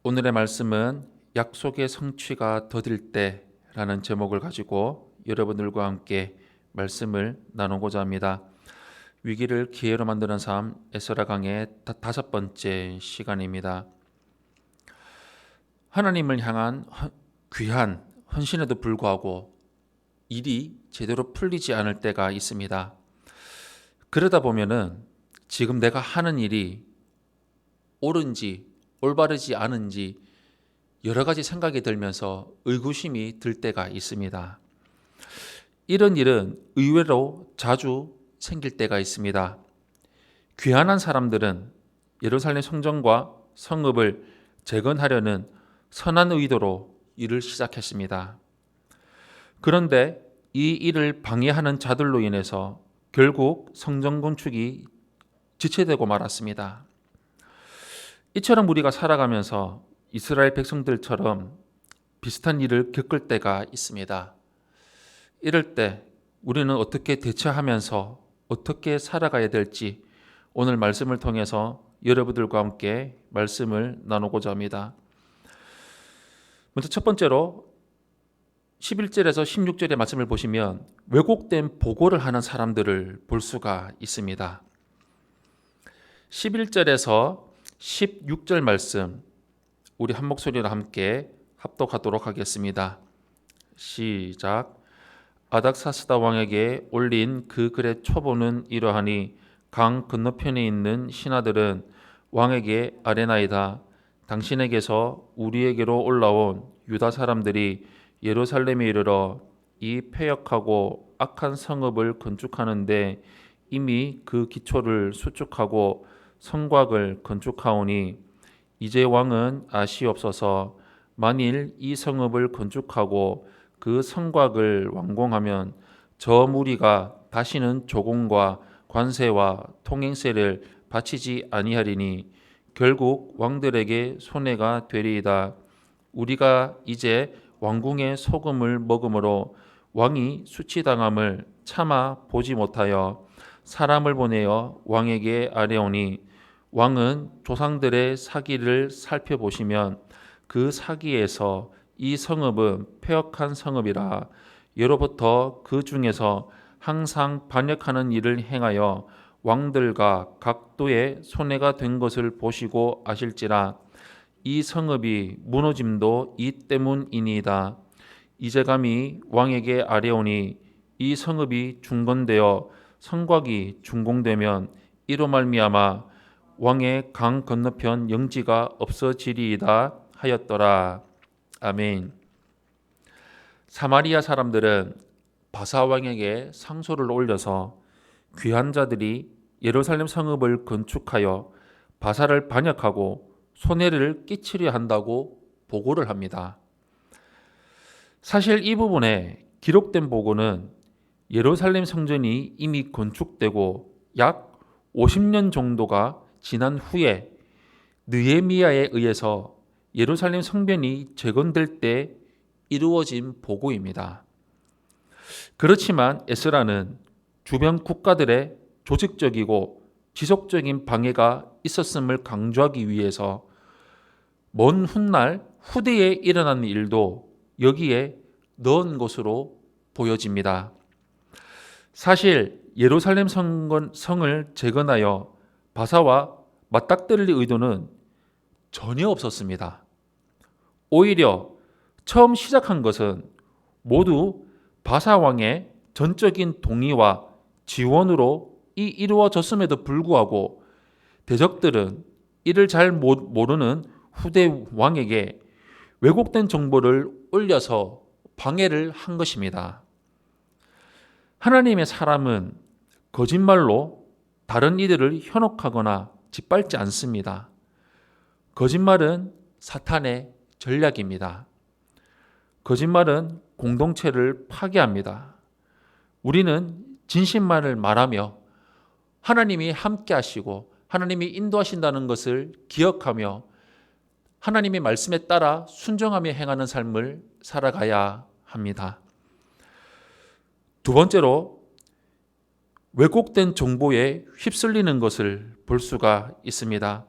오늘의 말씀은 약속의 성취가 더딜 때라는 제목을 가지고 여러분들과 함께 말씀을 나누고자 합니다. 위기를 기회로 만드는 삶, 에스라 강의 5번째 시간입니다. 하나님을 향한 귀한 헌신에도 불구하고 일이 제대로 풀리지 않을 때가 있습니다. 그러다 보면은 지금 내가 하는 일이 옳은지 올바르지 않은지 여러 가지 생각이 들면서 의구심이 들 때가 있습니다. 이런 일은 의외로 자주 생길 때가 있습니다. 귀환한 사람들은 예루살렘 성전과 성읍을 재건하려는 선한 의도로 일을 시작했습니다. 그런데 이 일을 방해하는 자들로 인해서 결국 성전 건축이 지체되고 말았습니다. 이처럼 우리가 살아가면서 이스라엘 백성들처럼 비슷한 일을 겪을 때가 있습니다. 이럴 때 우리는 어떻게 대처하면서 어떻게 살아가야 될지 오늘 말씀을 통해서 여러분들과 함께 말씀을 나누고자 합니다. 먼저 첫 번째로 11절에서 16절의 말씀을 보시면 왜곡된 보고를 하는 사람들을 볼 수가 있습니다. 11절에서 16절 말씀 우리 한 목소리로 함께 합독하도록 하겠습니다. 시작. 아닥사스다 왕에게 올린 그 글의 초보는 이러하니 강 건너편에 있는 신하들은 왕에게 아뢰나이다. 당신에게서 우리에게로 올라온 유다 사람들이 예루살렘에 이르러 이 패역하고 악한 성읍을 건축하는데 이미 그 기초를 수축하고 성곽을 건축하오니 이제 왕은 아시옵소서. 만일 이 성읍을 건축하고 그 성곽을 완공하면 저 무리가 다시는 조공과 관세와 통행세를 바치지 아니하리니 결국 왕들에게 손해가 되리이다. 우리가 이제 왕궁의 소금을 먹음으로 왕이 수치당함을 참아 보지 못하여 사람을 보내어 왕에게 아뢰오니 왕은 조상들의 사기를 살펴보시면 그 사기에서 이 성읍은 패역한 성읍이라 예로부터 그 중에서 항상 반역하는 일을 행하여 왕들과 각도의 손해가 된 것을 보시고 아실지라 이 성읍이 무너짐도 이 때문이니이다. 이제 감히 왕에게 아뢰오니 이 성읍이 중건되어 성곽이 준공되면 이로 말미암아 왕의 강 건너편 영지가 없어지리이다 하였더라. 아멘. 사마리아 사람들은 바사 왕에게 상소를 올려서 귀한 자들이 예루살렘 성읍을 건축하여 바사를 반역하고 손해를 끼치려 한다고 보고를 합니다. 사실 이 부분에 기록된 보고는 예루살렘 성전이 이미 건축되고 약 50년 정도가 지난 후에 느헤미야에 의해서 예루살렘 성전이 재건될 때 이루어진 보고입니다. 그렇지만 에스라는 주변 국가들의 조직적이고 지속적인 방해가 있었음을 강조하기 위해서 먼 훗날 후대에 일어난 일도 여기에 넣은 것으로 보여집니다. 사실 예루살렘 성을 재건하여 바사와 맞닥뜨릴 의도는 전혀 없었습니다. 오히려 처음 시작한 것은 모두 바사 왕의 전적인 동의와 지원으로 이루어졌음에도 불구하고 대적들은 이를 잘 모르는 후대 왕에게 왜곡된 정보를 올려서 방해를 한 것입니다. 하나님의 사람은 거짓말로 다른 이들을 현혹하거나 짓밟지 않습니다. 거짓말은 사탄의 전략입니다. 거짓말은 공동체를 파괴합니다. 우리는 진실만을 말하며 하나님이 함께 하시고 하나님이 인도하신다는 것을 기억하며 하나님의 말씀에 따라 순종하며 행하는 삶을 살아가야 합니다. 두 번째로 왜곡된 정보에 휩쓸리는 것을 볼 수가 있습니다.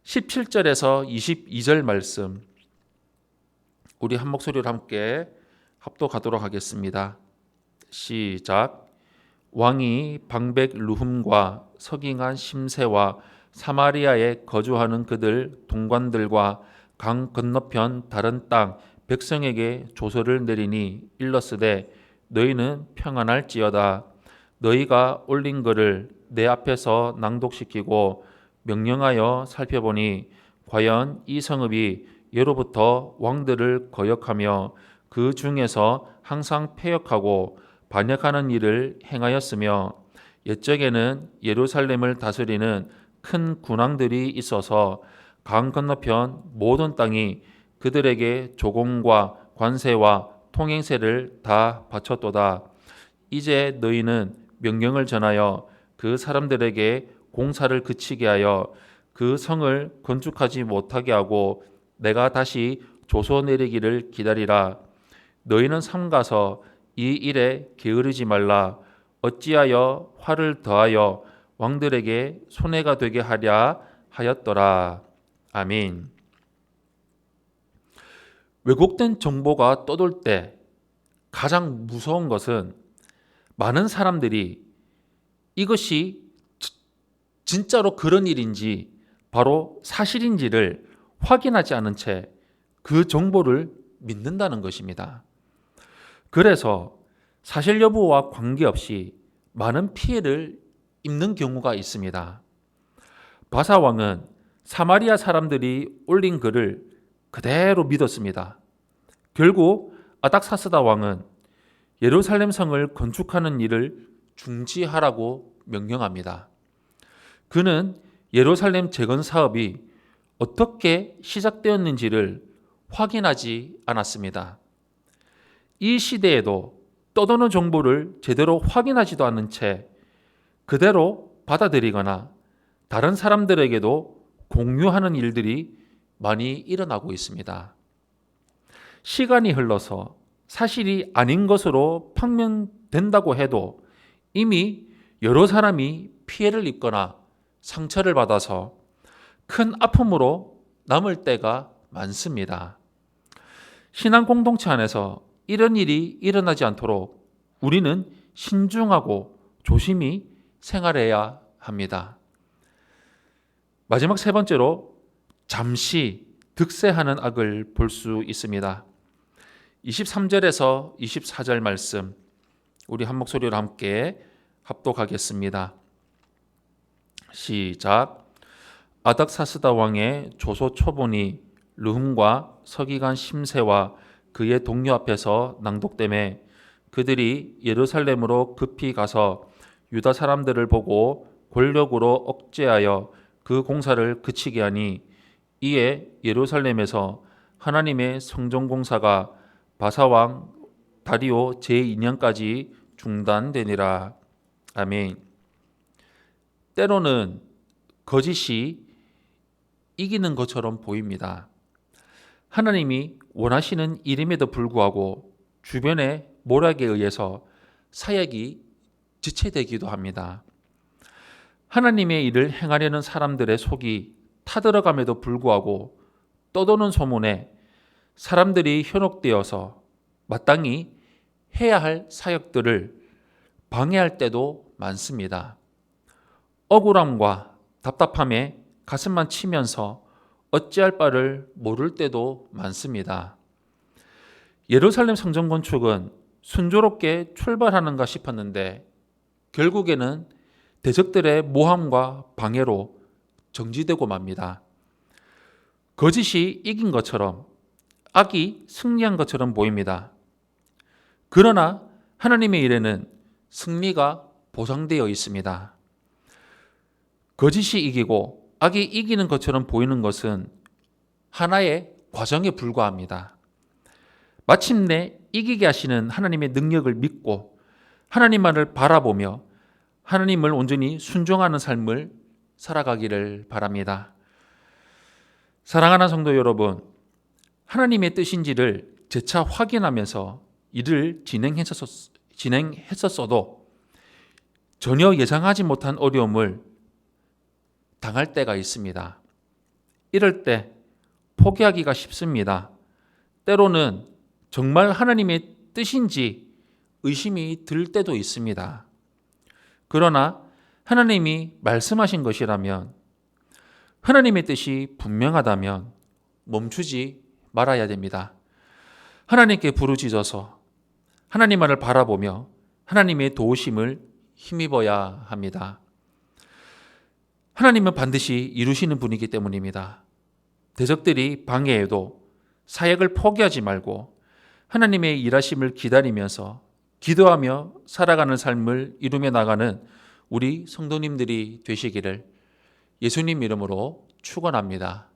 17절에서 22절 말씀 우리 한 목소리로 함께 합독하도록 하겠습니다. 시작. 왕이 방백 루흠과 서기관 심세와 사마리아에 거주하는 그들 동관들과 강 건너편 다른 땅 백성에게 조서를 내리니 일렀으되 너희는 평안할지어다. 너희가 올린 글을 내 앞에서 낭독시키고 명령하여 살펴보니 과연 이 성읍이 예로부터 왕들을 거역하며 그 중에서 항상 패역하고 반역하는 일을 행하였으며 옛적에는 예루살렘을 다스리는 큰 군왕들이 있어서 강 건너편 모든 땅이 그들에게 조공과 관세와 통행세를 다 바쳤도다. 이제 너희는 명령을 전하여 그 사람들에게 공사를 그치게 하여 그 성을 건축하지 못하게 하고 내가 다시 조서 내리기를 기다리라. 너희는 삼가서 이 일에 게으르지 말라. 어찌하여 화를 더하여 왕들에게 손해가 되게 하랴 하였더라. 아멘. 왜곡된 정보가 떠돌 때 가장 무서운 것은 많은 사람들이 이것이 진짜로 그런 일인지 바로 사실인지를 확인하지 않은 채 그 정보를 믿는다는 것입니다. 그래서 사실 여부와 관계없이 많은 피해를 입는 경우가 있습니다. 바사 왕은 사마리아 사람들이 올린 글을 그대로 믿었습니다. 결국 아닥사스다 왕은 예루살렘 성을 건축하는 일을 중지하라고 명령합니다. 그는 예루살렘 재건 사업이 어떻게 시작되었는지를 확인하지 않았습니다. 이 시대에도 떠도는 정보를 제대로 확인하지도 않은 채 그대로 받아들이거나 다른 사람들에게도 공유하는 일들이 많이 일어나고 있습니다. 시간이 흘러서 사실이 아닌 것으로 판명된다고 해도 이미 여러 사람이 피해를 입거나 상처를 받아서 큰 아픔으로 남을 때가 많습니다. 신앙 공동체 안에서 이런 일이 일어나지 않도록 우리는 신중하고 조심히 생활해야 합니다. 마지막 세 번째로 잠시 득세하는 악을 볼 수 있습니다. 23절에서 24절 말씀 우리 한 목소리로 함께 합독하겠습니다. 시작. 아닥사스다 왕의 조소 초본이 르훔과 서기관 심세와 그의 동료 앞에서 낭독되매 그들이 예루살렘으로 급히 가서 유다 사람들을 보고 권력으로 억제하여 그 공사를 그치게 하니 이에 예루살렘에서 하나님의 성전 공사가 바사왕 다리오 제2년까지 중단되니라. 아멘. 때로는 거짓이 이기는 것처럼 보입니다. 하나님이 원하시는 일임에도 불구하고 주변의 모략에 의해서 사역이 지체되기도 합니다. 하나님의 일을 행하려는 사람들의 속이 타들어감에도 불구하고 떠도는 소문에 사람들이 현혹되어서 마땅히 해야 할 사역들을 방해할 때도 많습니다. 억울함과 답답함에 가슴만 치면서 어찌할 바를 모를 때도 많습니다. 예루살렘 성전 건축은 순조롭게 출발하는가 싶었는데 결국에는 대적들의 모함과 방해로 정지되고 맙니다. 거짓이 이긴 것처럼 악이 승리한 것처럼 보입니다. 그러나 하나님의 일에는 승리가 보장되어 있습니다. 거짓이 이기고 악이 이기는 것처럼 보이는 것은 하나의 과정에 불과합니다. 마침내 이기게 하시는 하나님의 능력을 믿고 하나님만을 바라보며 하나님을 온전히 순종하는 삶을 살아가기를 바랍니다. 사랑하는 성도 여러분, 하나님의 뜻인지를 재차 확인하면서 일을 진행했었어도 전혀 예상하지 못한 어려움을 당할 때가 있습니다. 이럴 때 포기하기가 쉽습니다. 때로는 정말 하나님의 뜻인지 의심이 들 때도 있습니다. 그러나 하나님이 말씀하신 것이라면, 하나님의 뜻이 분명하다면 멈추지 말아야 됩니다. 하나님께 부르짖어서 하나님만을 바라보며 하나님의 도우심을 힘입어야 합니다. 하나님은 반드시 이루시는 분이기 때문입니다. 대적들이 방해해도 사역을 포기하지 말고 하나님의 일하심을 기다리면서 기도하며 살아가는 삶을 이루며 나가는 우리 성도님들이 되시기를 예수님 이름으로 축원합니다.